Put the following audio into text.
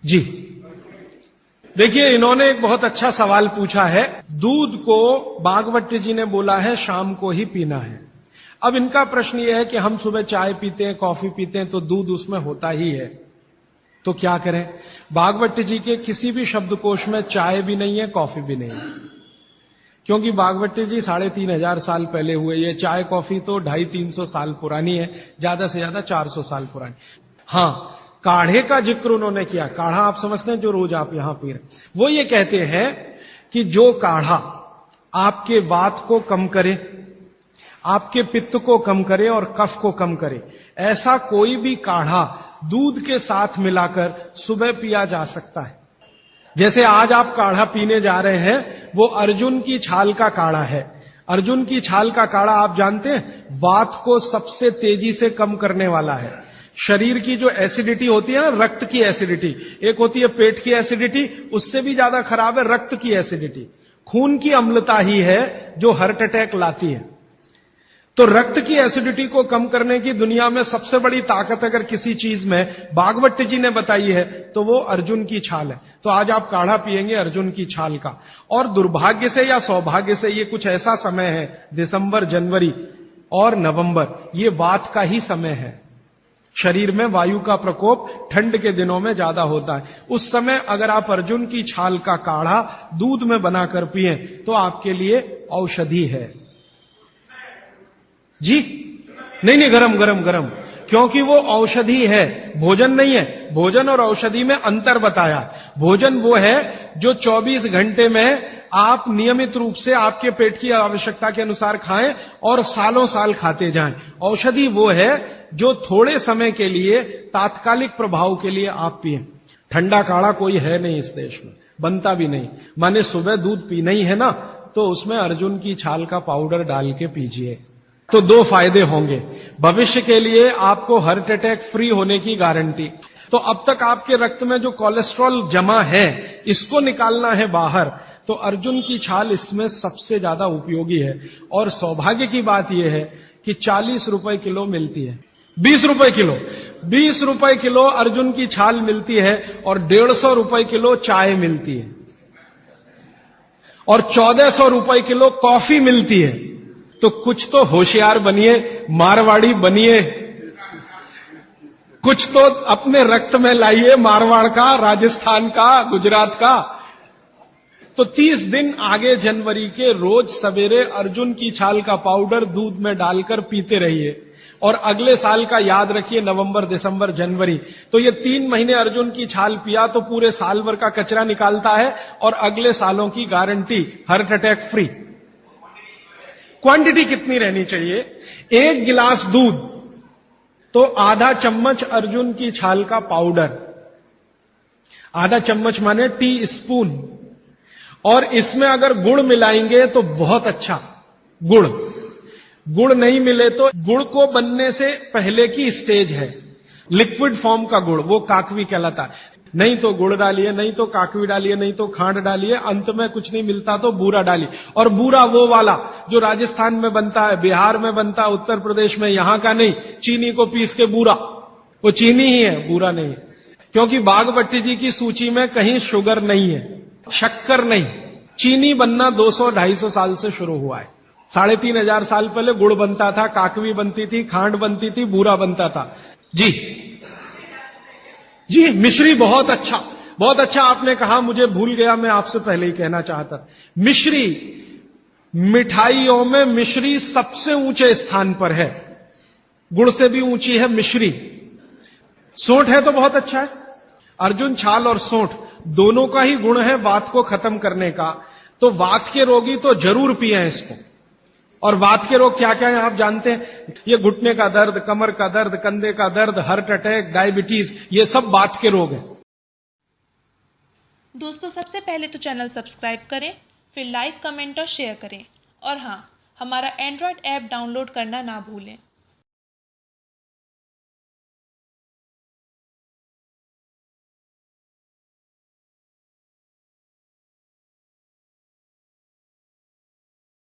जी देखिए, इन्होंने एक बहुत अच्छा सवाल पूछा है। दूध को बागवती जी ने बोला है शाम को ही पीना है। अब इनका प्रश्न यह है कि हम सुबह चाय पीते हैं, कॉफी पीते हैं, तो दूध उसमें होता ही है, तो क्या करें? बागवती जी के किसी भी शब्दकोश में चाय भी नहीं है, कॉफी भी नहीं है, क्योंकि बागवती जी 3500 साल पहले हुए। ये चाय कॉफी तो 250-300 साल पुरानी है, ज्यादा से ज्यादा 400 साल पुरानी। हाँ, काढ़े का जिक्र उन्होंने किया। काढ़ा आप समझते हैं, जो रोज आप यहां पी रहे, वो ये कहते हैं कि जो काढ़ा आपके वात को कम करे, आपके पित्त को कम करे और कफ को कम करे, ऐसा कोई भी काढ़ा दूध के साथ मिलाकर सुबह पिया जा सकता है। जैसे आज आप काढ़ा पीने जा रहे हैं, वो अर्जुन की छाल का काढ़ा है। अर्जुन की छाल का काढ़ा आप जानते हैं, वात को सबसे तेजी से कम करने वाला है। शरीर की जो एसिडिटी होती है ना, रक्त की एसिडिटी, एक होती है पेट की एसिडिटी, उससे भी ज्यादा खराब है रक्त की एसिडिटी। खून की अम्लता ही है जो हार्ट अटैक लाती है। तो रक्त की एसिडिटी को कम करने की दुनिया में सबसे बड़ी ताकत अगर किसी चीज में बागवती जी ने बताई है, तो वो अर्जुन की छाल है। तो आज आप काढ़ा पिएंगे अर्जुन की छाल का। और दुर्भाग्य से या सौभाग्य से ये कुछ ऐसा समय है, दिसंबर, जनवरी और नवंबर, ये वात का ही समय है। शरीर में वायु का प्रकोप ठंड के दिनों में ज्यादा होता है। उस समय अगर आप अर्जुन की छाल का काढ़ा दूध में बनाकर पिए, तो आपके लिए औषधि है। जी नहीं, गरम गरम गरम, क्योंकि वो औषधि है, भोजन नहीं है। भोजन और औषधि में अंतर बताया। भोजन वो है जो 24 घंटे में आप नियमित रूप से आपके पेट की आवश्यकता के अनुसार खाएं और सालों साल खाते जाएं। औषधि वो है जो थोड़े समय के लिए, तात्कालिक प्रभाव के लिए आप पिए। ठंडा काढ़ा कोई है नहीं इस देश में, बनता भी नहीं। माने सुबह दूध पीना ही है ना, तो उसमें अर्जुन की छाल का पाउडर डाल के पीजिए, तो 2 फायदे होंगे। भविष्य के लिए आपको हार्ट अटैक फ्री होने की गारंटी। तो अब तक आपके रक्त में जो कोलेस्ट्रॉल जमा है, इसको निकालना है बाहर, तो अर्जुन की छाल इसमें सबसे ज्यादा उपयोगी है। और सौभाग्य की बात यह है कि 40 रुपए किलो मिलती है, 20 रुपए किलो, 20 रुपए किलो अर्जुन की छाल मिलती है, और 150 रुपए किलो चाय मिलती है, और 1400 रुपए किलो कॉफी मिलती है। तो कुछ तो होशियार बनिए, मारवाड़ी बनिए, कुछ तो अपने रक्त में लाइए, मारवाड़ का, राजस्थान का, गुजरात का। तो 30 दिन आगे जनवरी के रोज सवेरे अर्जुन की छाल का पाउडर दूध में डालकर पीते रहिए। और अगले साल का याद रखिए, नवंबर, दिसंबर, जनवरी, तो ये 3 महीने अर्जुन की छाल पिया तो पूरे साल भर का कचरा निकालता है, और अगले सालों की guarantee heart attack free. Quantity कितनी रहनी चाहिए? 1 गिलास दूध तो आधा चम्मच अर्जुन की छाल का पाउडर, आधा चम्मच माने टी स्पून। और इसमें अगर गुड़ मिलाएंगे तो बहुत अच्छा। गुड़ नहीं मिले तो गुड़ को बनने से पहले की स्टेज है, लिक्विड फॉर्म का गुड़, वो काकवी कहलाता है। नहीं तो गुड़ डालिए, नहीं तो काकवी डालिए, नहीं तो खांड डालिए, अंत में कुछ नहीं मिलता तो बूरा डालिए। और बूरा वो वाला जो राजस्थान में बनता है, बिहार में बनता है, उत्तर प्रदेश में, यहां का नहीं। चीनी को पीस के बूरा, वो चीनी ही है, बूरा नहीं है। क्योंकि बागवती जी की सूची में कहीं शुगर नहीं है, शक्कर नहीं। चीनी बनना 200-250 साल से शुरू हुआ है। 3500 साल पहले गुड़ बनता था, काकवी बनती थी, खांड बनती थी, बूरा बनता था। जी मिश्री बहुत अच्छा, बहुत अच्छा आपने कहा, मुझे भूल गया, मैं आपसे पहले ही कहना चाहता था। मिश्री, मिठाइयों में मिश्री सबसे ऊंचे स्थान पर है, गुड़ से भी ऊंची है मिश्री। सोंठ है तो बहुत अच्छा है। अर्जुन छाल और सोंठ दोनों का ही गुण है वात को खत्म करने का। तो वात के रोगी तो जरूर पिए इसको। और वात के रोग क्या क्या है आप जानते हैं? ये घुटने का दर्द, कमर का दर्द, कंधे का दर्द, हार्ट अटैक, डायबिटीज, ये सब वात के रोग हैं। दोस्तों, सबसे पहले तो चैनल सब्सक्राइब करें, फिर लाइक, कमेंट और शेयर करें। और हाँ, हमारा एंड्रॉयड ऐप डाउनलोड करना ना भूलें।